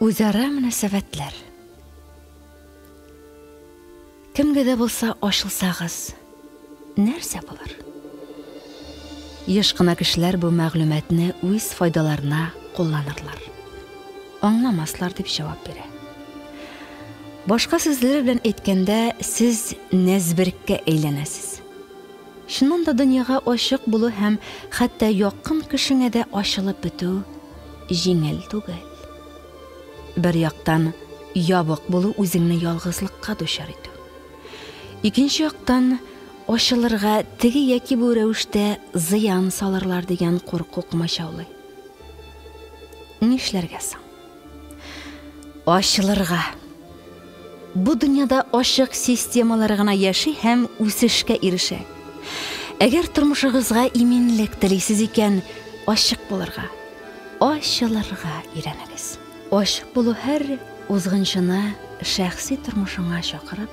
Үзара мөнәсәбәтләр. Кемгә дә булса ашылсагыз, нәрсә булыр? Еш кына кешеләр бу мәгълүматны үз файдаларына кулланырлар. Аңламаслар дип җавап бирә. Башка сүзләр белән әйткәндә, сез нәзбереккә әйләнәсез. Шуннан да дөньяга ачык булу һәм хәтта якын кешеңә дә ачылып бетү җиңел түгел. Бер яктан, ябык булу үзеңне ялгызлыкка дучар итү. Икенче яктан, ачылырга теге яки бу рәвештә зыян салырлар дигән курку кумачаулый. Нишләргә соң? Ачылырга. Бу дөньяда ачык системалар гына яши һәм үсешкә ирешә. Әгәр тормышыгызга иминлек телисез икән, ачык булырга, ачылырга өйрәнегез. Ачык булу һәр узгынчыны шәхси тормышыңа чакырып,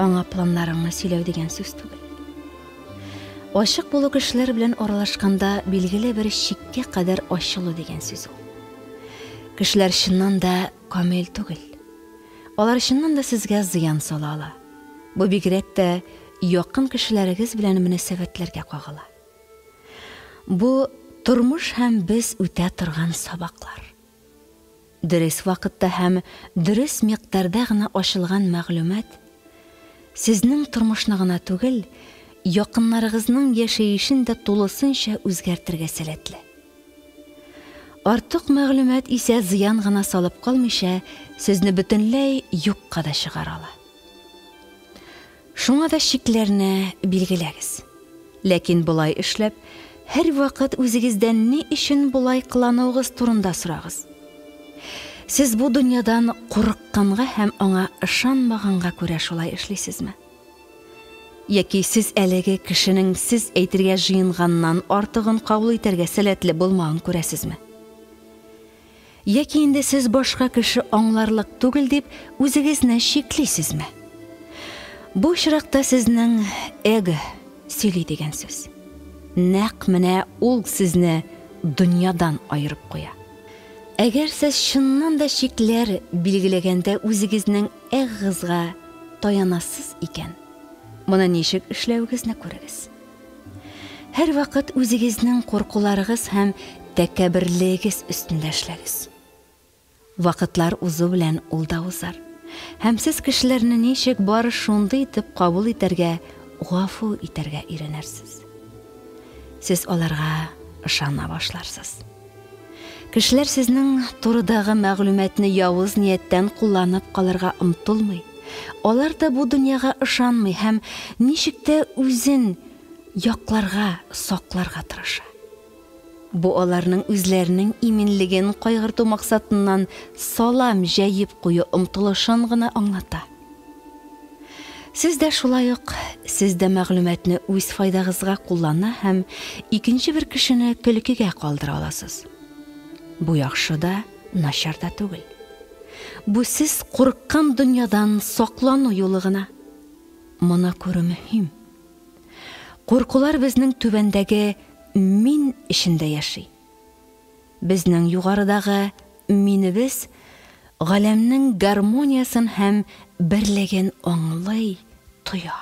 аңа планнарыңны сөйләү дигән сүз түгел. Ачык булу кешеләр белән аралашканда билгеле бер чиккә кадәр ачылу дигән сүз ул. Кешеләр чыннан да камил түгел. Алар чыннан да сезгә зыян сала ала. Бу бигрәк тә якын кешеләрегез белән мөнәсәбәтләргә кагыла. Бу тормыш һәм без үтә торган сабаклар. Дөрес вакытта һәм дөрес миктарда гына ачылган мәгълүмат сезнең тормышны гына түгел, якыннарыгызның яшәешен дә тулысынча үзгәртергә сәләтле. Артык мәгълүмат исә зыян гына салып калмыйча, сезне бөтенләй юкка да чыгара ала. Шуңа да шикләрне билгеләгез. Ләкин булай эшләп, һәр вакыт үзегездән ни өчен булай кылануыгыз турында сорагыз. Сез бу дөньядан курыкканга һәм аңа ышанмаганга күрә шулай эшлисезме? Яки сез әлеге кешенең сез әйтергә җыенганнан артыгын кабул итәргә сәләтле булмаган күрәсезме? Яки инде сез башка кеше аңларлык түгел дип үзегезне шиклисезме? Бу чиракта сезнең эго сөйли дигән сүз. Нәкъ менә ул сезне дөньядан айырып куя. Әгәр сез чыннан да шикләр билгеләгәндә үзегезнең эгыгызга таянасыз икән, моны ничек эшләүегезне күрегез. Һәр вакыт үзегезнең куркуларыгыз һәм тәкәбберлегегез өстендә эшләгез. Вакытлар узу белән ул да узар. Һәм сез кешеләрне ничек бары шундый итеп кабул итәргә, гафу итәргә өйрәнерсез. Сез аларга ышана башларсыз. Кешеләр сезнең турыдагы мәгълүматны явыз нияттән кулланып калырга омтылмый. Алар да бу дөньяга ышанмый һәм ничек тә үзен якларга, сакларга тырыша. Бу аларның үзләренең иминлеген кайгырту максатыннан салам җәеп кую омтылышын гына аңлата. Сез дә шулай ук, сез дә мәгълүматны үз файдагызга куллана һәм икенче бер кешене көлкегә калдыра аласыз. Бу яхшы да, начар да түгел. Бу сез курыккан дөньядан саклану юлы гына. Моны күрү мөһим. Куркулар безнең түбәндәге мин эчендә яши. Безнең югарыдагы минебез галәмнең гармониясын һәм берлеген аңлый, тоя.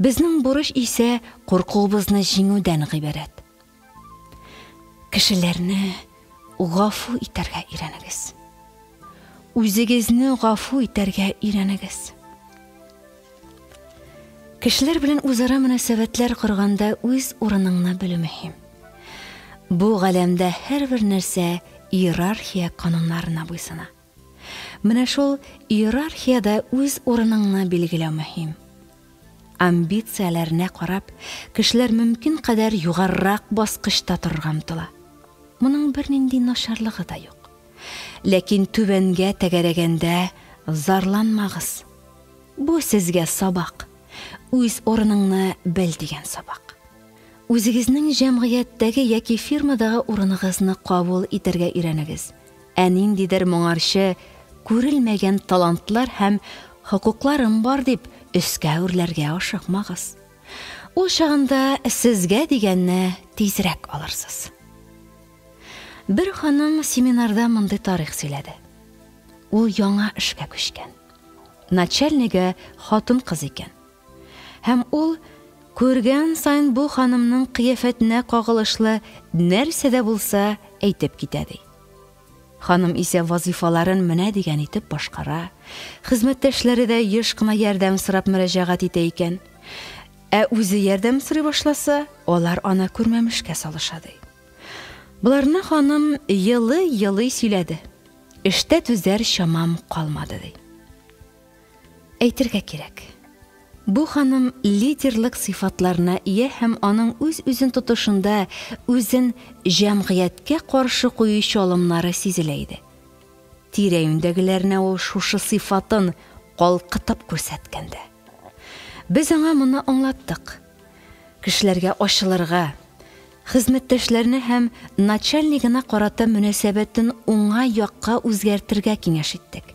Безнең бурыч исә куркуыбызны җиңүдән гыйбарәт. Кешеләрне гафу итәргә өйрәнегез. Үзегезне гафу итәргә өйрәнегез. Кешеләр белән үзара мөнәсәбәтләр корганда үз урыныңны белү мөһим. Бу галәмдә һәрбер нәрсә иерархия кануннарына буйсына. Менә шул иерархиядә үз урыныңны билгеләү мөһим. Амбицияләренә карап, кешеләр мөмкин кадәр югарырак баскычта торырга омтыла. Моның бернинди начарлыгы да юк. Ләкин түбәнгә тәгәрәгәндә зарланмагыз. Бу сезгә сабак. Үз урыныңны бел дигән сабак. Үзегезнең җәмгыятьтәге яки фирмадагы урыныгызны кабул итәргә өйрәнегез. Ә ниндидер моңарчы күрелмәгән талантлар һәм хокукларым бар дип өскә үрләргә ашыкмагыз. Ул чагында сезгә дигәнне тизрәк алырсыз. Бер ханым семинарда мондай тарих сөйләде. Ул яңа эшкә күчкән. Начальниге хатын кыз икән. Һәм ул күргән сайын бу ханымның кыяфәтенә кагылышлы нәрсә дә булса әйтеп китә ди. Ханым исә вазифаларын менә дигән итеп башкара. Хезмәттәшләре дә еш кына ярдәм сорап мөрәҗәгать итә икән. Үзе ярдәм сорый башласа, алар аны күрмәмешкә салыша ди. Буларны ханым йылы сөйләде. Эштә түзәр чамам калмады ди. Әйтергә кирәк. Бу ханым лидерлык сыйфатларына ия һәм аның үз-үзен тотышында үзен җәмгыятькә каршы куючы алымнары сизелә иде. Тирәюндәгеләренә ул шушы сыйфатын калкытып күрсәткәндә. Без аңа моны аңлаттык. Кешеләргә ачылырга, хезмәттәшләрне һәм начальнигына карата мөнәсәбәтен уңай якка үзгәртергә киңәш иттек.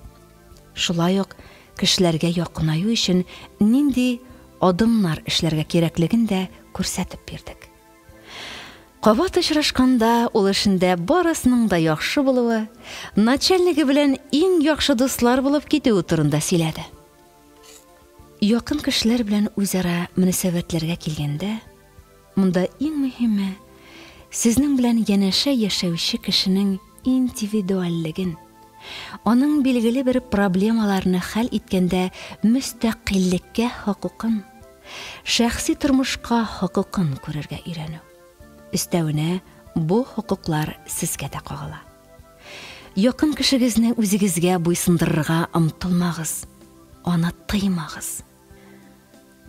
Шулай ук кешеләргә якынаю өчен нинди адымнар эшләргә кирәклеген дә күрсәтеп бирдек. Кабат очрашканда ул эшендә барысының да яхшы булуы, начальниге белән иң яхшы дуслар булып китүе турында сөйләде. Якын кешеләр белән үзара мөнәсәбәтләргә килгәндә, монда иң мөһиме сезнең белән янәшә яшәүче кешенең индивидуальлеген, аның билгеле бер проблемаларны хәл иткәндә мөстәкыйльлеккә хокукын, шәхси тормышка хокукын күрергә өйрәнү. Өстәвенә, бу хокуклар сезгә дә кагыла. Якын кешегезне үзегезгә буйсындырырга омтылмагыз, аны тыймагыз.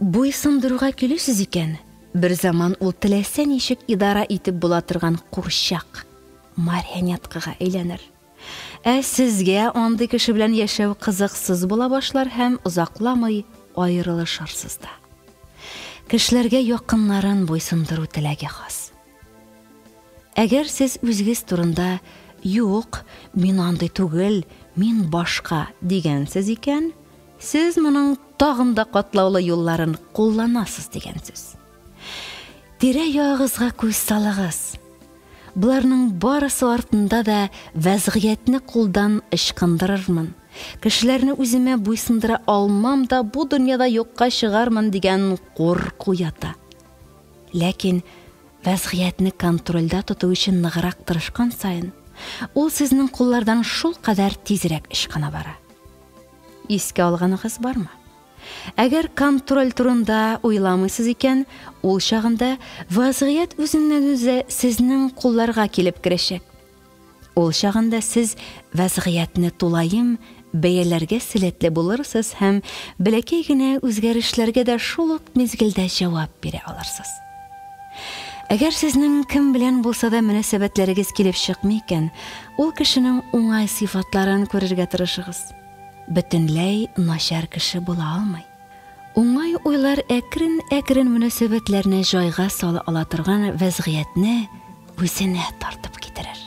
Буйсындыруга килешсез икән, бер заман ул теләсә ничек идара итеп була торган курчак, марионеткага әйләнер. Сезгә андый кеше белән яшәү кызыксыз була башлар һәм озакламый аерылышырсыз да. Кешеләргә якыннарын буйсындыру теләге хас. Әгәр сез үзегез турында юк, мин андый түгел, мин башка дигәнсез икән, сез моның тагын да катлаулы юлларын кулланасыз дигән сүз. Тирә-ягыгызга күз салыгыз. Буларның барысы артында да вәзгыятьне кулдан ычкындырырмын. Кешеләрне үземә буйсындыра алмам да бу дөньяда юкка чыгармын дигән курку ята. Ләкин вәзгыятьне контрольдә тоту өчен ныграк тырышкан сайын, ул сезнең куллардан шул кадәр тизрәк ычкына бара. Искә алганыгыз бармы? Әгәр контроль турында уйламыйсыз икән, ул чагында вазгыять үзеннән-үзе сезнең кулларга килеп керәчәк. Ул чагында сез вазгыятьне тулайым бәяләргә сәләтле булырсыз һәм бәләкәй генә үзгәрешләргә дә шул ук мизгелдә җавап бирә алырсыз. Әгәр сезнең кем белән булса да мөнәсәбәтләрегез килеп чыкмый икән, ул кешенең уңай сыйфатларын күрергә тырышыгыз. Бөтенләй начар кеше була алмый. Уңай уйлар әкрен мөнәсәбәтләрне җайга сала ала торган вазгыятьне үзенә тартып китерер.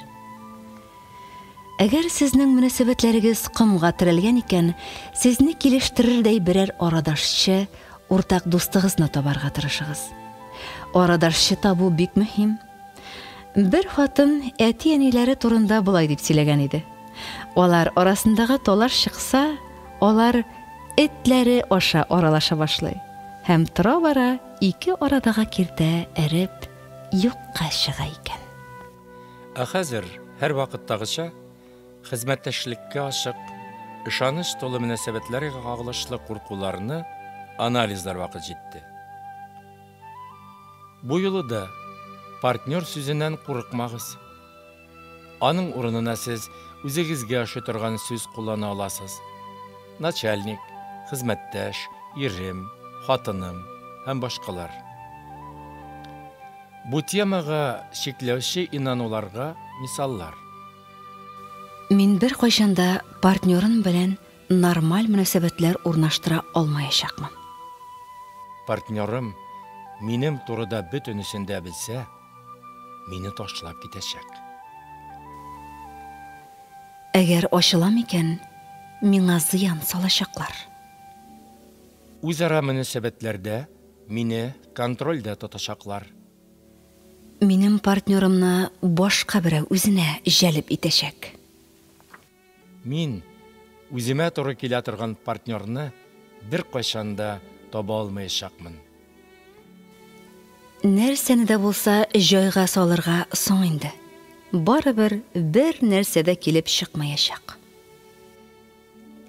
Әгәр сезнең мөнәсәбәтләрегез кымга терәлгән икән, сезне килештерердәй берәр арадашчы, уртак дустыгызны табарга тырышыгыз. Арадашчы табу бик мөһим. Бер хатын әти-әниләре турында булай дип сөйләгән иде. Алар арасындагы талаш чыкса, алар этләре аша аралаша башлый. Һәм тора-бара ике арадагы киртә эреп, юкка чыга икән. Хәзер һәр вакыттагыча хезмәттәшлеккә ашык, ышаныч толы мөнәсәбәтләргә кагылышлы куркуларны анализлар вакыт җитте. Бу юлы да партнер сүзеннән курыкмагыз. Аның урынына сез үзегезгә ашы торган сүз куллана аласыз. Начальник, хезмәттәш, ирем, хатыным һәм башкалар. Бу темага шикләүче инануларга мисаллар. Мин бер кайчанда партнерым белән нормаль мөнәсәбәтләр урнаштыра алмаячакмын. Партнерым минем турыда бөтенесен дә белсә, мине ташлап китәчәк. Әгәр ачылам икән, миңа зыян салачаклар. Үзара мөнәсәбәтләрдә мине контрольдә тотачаклар. Минем партнерымны башка берәү үзенә җәлеп итәчәк. Мин үземә туры килә торган партнерны бер кайчанда таба алмаячакмын. Нәрсәне дә булса җайга салырга соң инде. Барыбер бер нәрсә дә килеп чыкмаячак.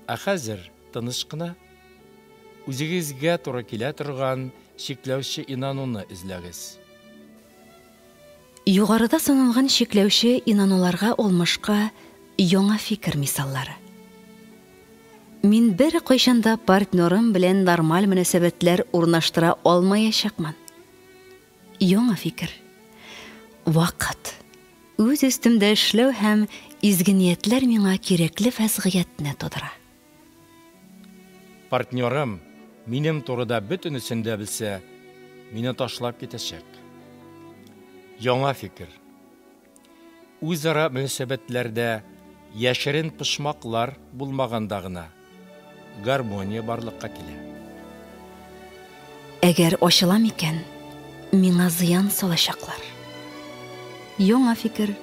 Ә хәзер тыныч кына үзегезгә туры килә торган шикләүче инануны эзләгез. Югарыда саналган шикләүче инануларга алмашка яңа фикер мисаллары. Мин бер кайчанда партнерым белән нормаль мөнәсәбәтләр урнаштыра алмаячакмын. Яңа фикер. Вакыт. Үз өстемдә эшләү һәм изге ниятләр миңа кирәкле вазгыятьне тудыра. Партнерым минем турыда бөтенесен дә белсә, мине ташлап китәчәк. Яңа фикер. Үзара мөнәсәбәтләрдә яшерен пышмаклар булмаганда гына гармония барлыкка килә. Әгәр ачылам икән, миңа зыян салачаклар. Яңа фикер.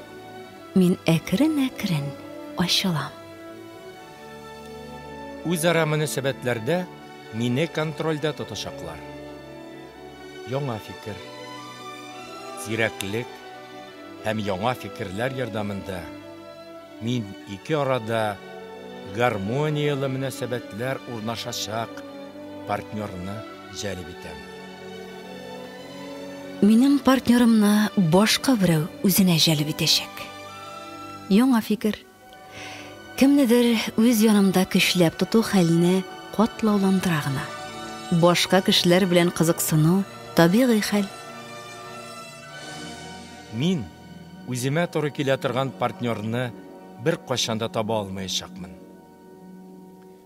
Мин әкрен-әкрен ачылам. Үзара мөнәсәбәтләрдә мине контрольдә тотачаклар. Яңа фикер. Зирәклек һәм яңа фикерләр ярдәмендә мин ике арада гармониялы мөнәсәбәтләр урнашачак партнерны җәлеп итәм. Минем партнерымны башка берәү үзенә җәлеп итәчәк. Яңа фикер. Кемнедер үз янымда көчләп тоту хәлне катлауландыра гына. Башка кешеләр белән кызыксыну табигый хәл. Мин үземә туры килә торган партнерны бер кайчанда таба алмаячакмын.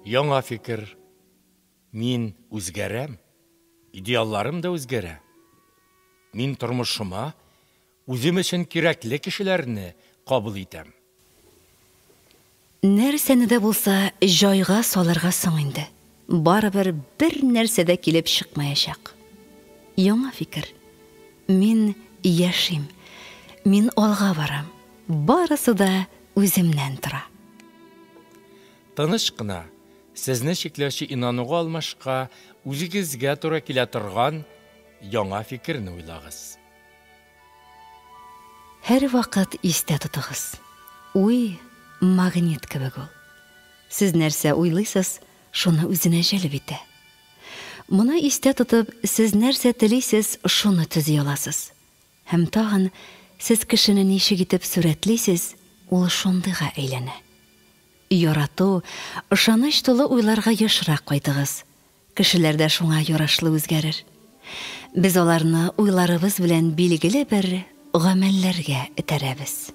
Яңа фикер. Мин үзгәрәм. Идеалларым да үзгәрә. Мин тормышыма үзем өчен кирәкле кешеләрне кабул итәм. Нәрсәне дә булса җайга салырга соң инде. Барыбер бер нәрсә дә килеп чыкмаячак. Яңа фикер. Мин яшим. Мин алга барам. Барысы да үземнән тора. Тыныч кына сезне шикләүче инануга алмашка үзегезгә туры килә торган яңа фикерне уйлагыз. Һәр вакыт истә тотыгыз. Уй магнит кебек ул. Сез нәрсә уйлыйсыз, шуны үзенә җәлеп итә. Моны истә тотып, сез нәрсә телисез, шуны төзи аласыз. Һәм тагын сез кешене ничек итеп сурәтлисез, ул шундыйга әйләнә. Ярату, ышаныч тулы уйларга ешрак кайтыгыз. Кешеләр дә шуңа ярашлы үзгәрер. Без аларны уйларыбыз белән билгеле бер гамәлләргә этәрәбез.